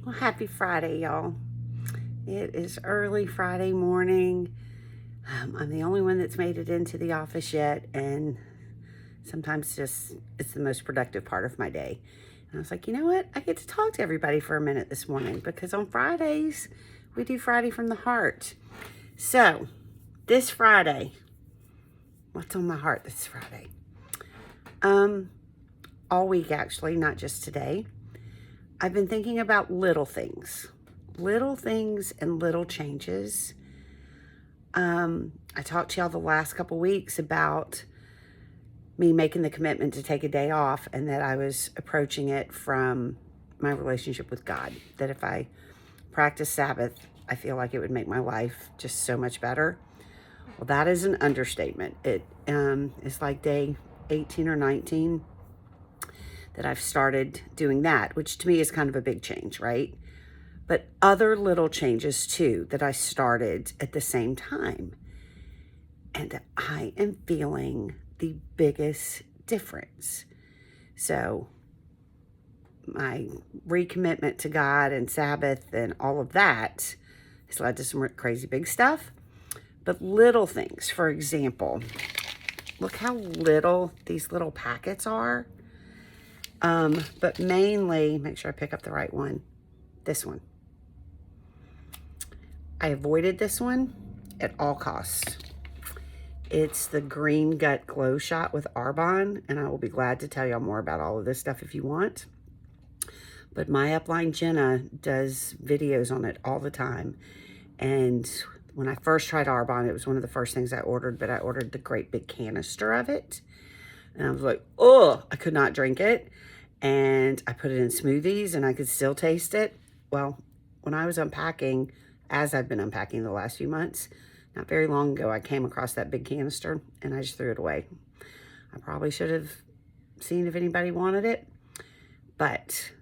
Well, happy Friday, y'all. It is early Friday morning. I'm the only one that's made it into the office yet, and sometimes just it's the most productive part of my day. And I was like, you know what? I get to talk to everybody for a minute this morning because on Fridays, we do Friday from the Heart. So, this Friday, what's on my heart this Friday? All week actually, not just today. I've been thinking about little things and little changes. I talked to y'all the last couple weeks about me making the commitment to take a day off and that I was approaching it from my relationship with God. That if I practice Sabbath, I feel like it would make my life just so much better. Well, that is an understatement. It's like day 18 or 19 that I've started doing that, which to me is kind of a big change, right? But other little changes too that I started at the same time. And I am feeling the biggest difference. So my recommitment to God and Sabbath and all of that has led to some crazy big stuff. But little things, for example, look how little these little packets are. But mainly, make sure I pick up the right one. This one. I avoided this one at all costs. It's the Green Gut Glow Shot with Arbonne, and I will be glad to tell y'all more about all of this stuff if you want. But my upline Jenna does videos on it all the time. And when I first tried Arbonne, it was one of the first things I ordered, but I ordered the great big canister of it. And I was like, oh, I could not drink it. And I put it in smoothies and I could still taste it. Well, when I was unpacking, as I've been unpacking the last few months, not very long ago, I came across that big canister and I just threw it away. I probably should have seen if anybody wanted it, but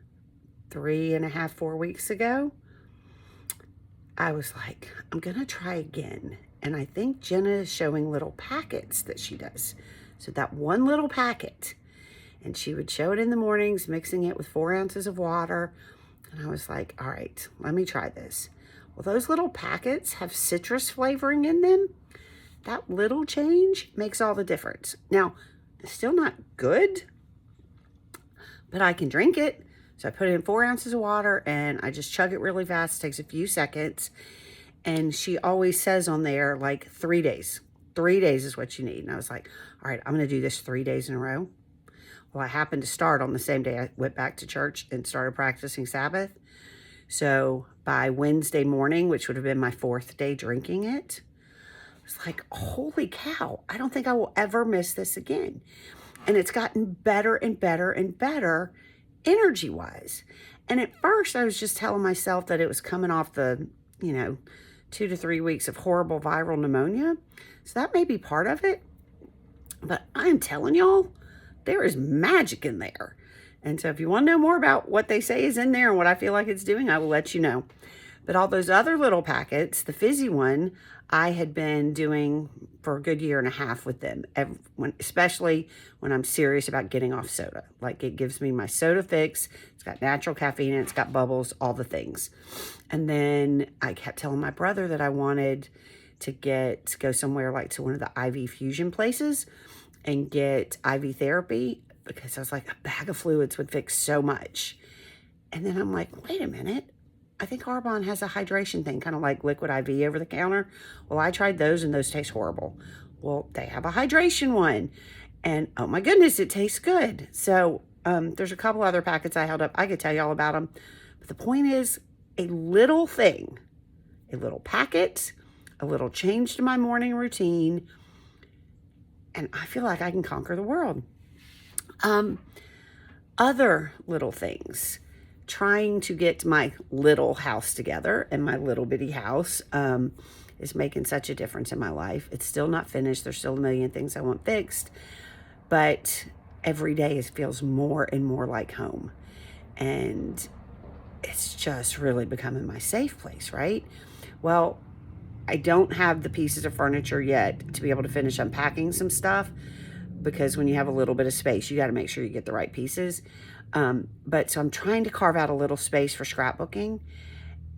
3.5, 4 weeks ago, I was like, I'm gonna try again. And I think Jenna is showing little packets that she does. So that one little packet, and she would show it in the mornings, mixing it with 4 ounces of water. And I was like, all right, let me try this. Well, those little packets have citrus flavoring in them. That little change makes all the difference. Now, it's still not good, but I can drink it. So I put it in 4 ounces of water and I just chug it really fast. It takes a few seconds. And she always says on there, like 3 days. 3 days is what you need. And I was like, all right, I'm going to do this 3 days in a row. Well, I happened to start on the same day I went back to church and started practicing Sabbath. So by Wednesday morning, which would have been my 4th day drinking it, I was like, holy cow, I don't think I will ever miss this again. And it's gotten better and better and better energy-wise. And at first, I was just telling myself that it was coming off the, 2 to 3 weeks of horrible viral pneumonia. So that may be part of it. But I'm telling y'all, there is magic in there. And so if you want to know more about what they say is in there and what I feel like it's doing, I will let you know. But all those other little packets, the fizzy one, I had been doing for a good 1.5 years with them, especially when I'm serious about getting off soda. Like it gives me my soda fix. It's got natural caffeine, it's got bubbles, all the things. And then I kept telling my brother that I wanted to go somewhere like to one of the IV fusion places and get IV therapy because I was like, a bag of fluids would fix so much. And then I'm like, wait a minute. I think Arbonne has a hydration thing, kind of like Liquid IV over the counter. Well, I tried those and those taste horrible. Well, they have a hydration one. And oh my goodness, it tastes good. So there's a couple other packets I held up. I could tell you all about them. But the point is, a little thing, a little packet, a little change to my morning routine, and I feel like I can conquer the world. Other little things. Trying to get my little house together, and my little bitty house is making such a difference in my life. It's still not finished. There's still a million things I want fixed, but every day it feels more and more like home. And it's just really becoming my safe place, right? Well, I don't have the pieces of furniture yet to be able to finish unpacking some stuff, because when you have a little bit of space, you got to make sure you get the right pieces. But so I'm trying to carve out a little space for scrapbooking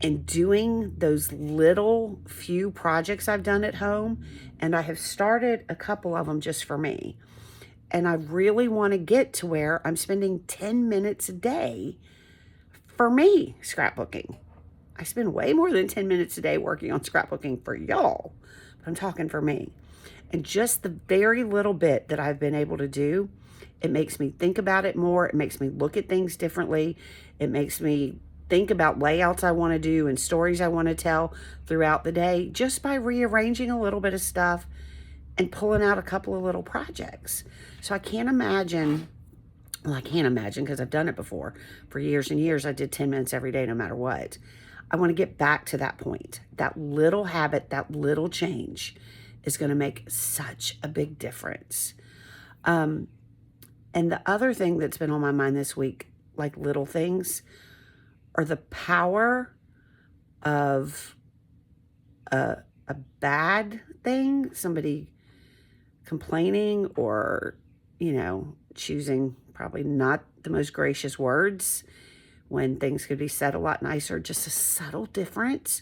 and doing those little few projects I've done at home. And I have started a couple of them just for me. And I really want to get to where I'm spending 10 minutes a day for me scrapbooking. I spend way more than 10 minutes a day working on scrapbooking for y'all, but I'm talking for me. And just the very little bit that I've been able to do, it makes me think about it more. It makes me look at things differently. It makes me think about layouts I want to do and stories I want to tell throughout the day just by rearranging a little bit of stuff and pulling out a couple of little projects. So I can't imagine, well, I can't imagine because I've done it before. For years and years, I did 10 minutes every day, no matter what. I want to get back to that point. That little habit, that little change is going to make such a big difference. And the other thing that's been on my mind this week, like little things, are the power of a bad thing, somebody complaining or, choosing probably not the most gracious words when things could be said a lot nicer. Just a subtle difference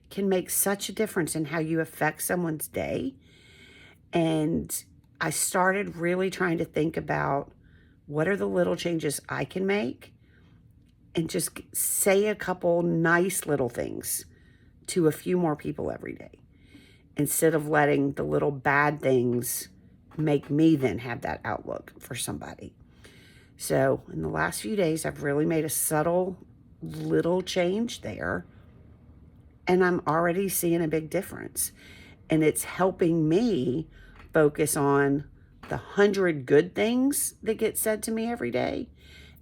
can make such a difference in how you affect someone's day. And I started really trying to think about what are the little changes I can make and just say a couple nice little things to a few more people every day, instead of letting the little bad things make me then have that outlook for somebody. So in the last few days, I've really made a subtle little change there, and I'm already seeing a big difference. And it's helping me focus on the 100 good things that get said to me every day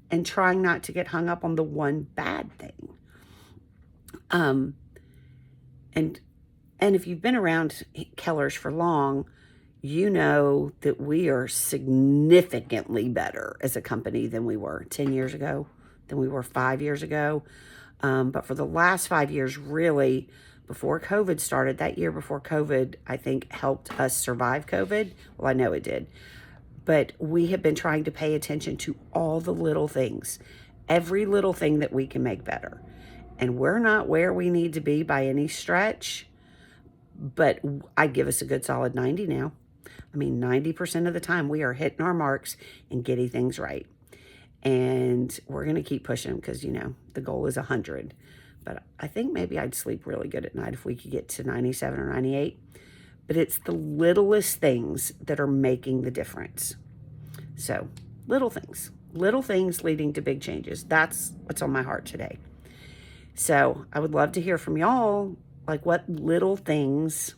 and trying not to get hung up on the one bad thing. And if you've been around Keller's for long, you know that we are significantly better as a company than we were 10 years ago, than we were 5 years ago. But for the last 5 years, really, before COVID started, that year before COVID, I think helped us survive COVID. Well, I know it did. But we have been trying to pay attention to all the little things, every little thing that we can make better. And we're not where we need to be by any stretch, but I give us a good solid 90 now. 90% of the time we are hitting our marks and getting things right. And we're going to keep pushing because, the goal is 100. But I think maybe I'd sleep really good at night if we could get to 97 or 98. But it's the littlest things that are making the difference. So little things leading to big changes. That's what's on my heart today. So I would love to hear from y'all, like what little things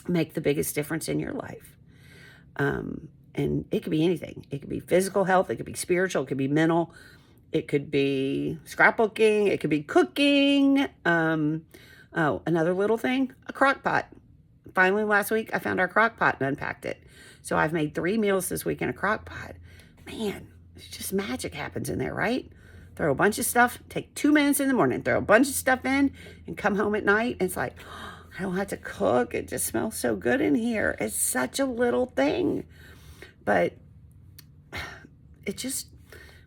make the biggest difference in your life. And it could be anything. It could be physical health. It could be spiritual. It could be mental. It could be scrapbooking. It could be cooking. Another little thing, a crock pot. Finally, last week, I found our crock pot and unpacked it. So I've made 3 meals this week in a crock pot. Man, it's just magic happens in there, right? Throw a bunch of stuff, take 2 minutes in the morning, throw a bunch of stuff in, and come home at night. And it's like, I don't have to cook. It just smells so good in here. It's such a little thing. But it just,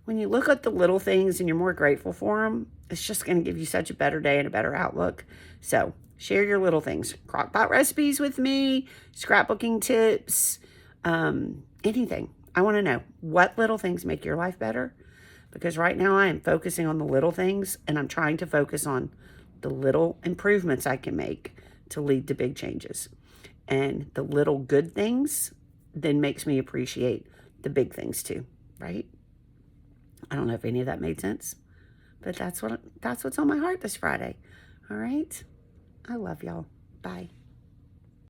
when you look at the little things and you're more grateful for them, it's just going to give you such a better day and a better outlook. So share your little things. Crockpot recipes with me, scrapbooking tips, anything. I want to know what little things make your life better. Because right now I am focusing on the little things, and I'm trying to focus on the little improvements I can make to lead to big changes. And the little good things then makes me appreciate the big things too, right? I don't know if any of that made sense, but that's what's on my heart this Friday. All right. I love y'all. Bye.